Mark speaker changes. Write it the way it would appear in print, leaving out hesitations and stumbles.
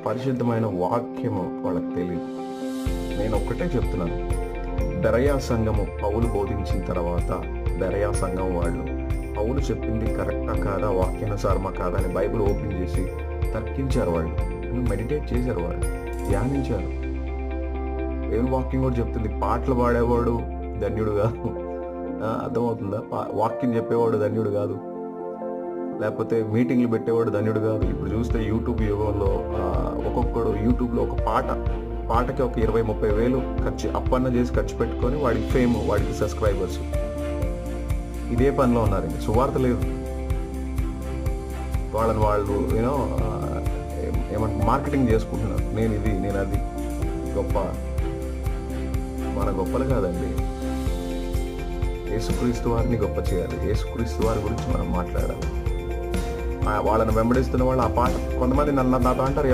Speaker 1: పరిశుద్ధమైన వాక్యము వాళ్ళకి తెలియదు. నేను ఒక్కటే చెప్తున్నాను, బెరయా సంఘము పౌలు బోధించిన తర్వాత బెరయా సంఘం వాళ్ళు పౌలు చెప్పింది కరెక్టా కాదా, వాక్యానుసారమా కాదా అని బైబిల్ ఓపెన్ చేసి తర్కించారు. వాళ్ళు మెడిటేట్ చేశారు, వాళ్ళు ధ్యానించారు. దేవుని వాక్యం కూడా చెప్తుంది, పాటలు పాడేవాడు ధన్యుడు కాదు. అర్థమవుతుందా? వాక్యం చెప్పేవాడు ధన్యుడు కాదు, లేకపోతే మీటింగ్లు పెట్టేవాడు ధన్యుడు కాదు. ఇప్పుడు చూస్తే యూట్యూబ్ యుగంలో ఒక్కొక్కడు యూట్యూబ్లో ఒక పాటకి ఒక 20-30 వేలు అప్పన్న చేసి ఖర్చు పెట్టుకొని వాడికి ఫేమ్, వాడికి సబ్స్క్రైబర్స్, ఇదే పనిలో ఉన్నారు. ఇంకా సువార్త లేదు. వాళ్ళని వాళ్ళు ఏమంటే మార్కెటింగ్ చేసుకుంటున్నారు. నేను అది గొప్ప. మన గొప్పలు కాదండి, యేసుక్రీస్తు వారిని గొప్ప చేయాలి. యేసుక్రీస్తు వారి గురించి మనం మాట్లాడాలి. వాళ్ళని వెంబడిస్తున్న వాళ్ళు ఆ పాట, కొంతమంది నాతో అంటారు,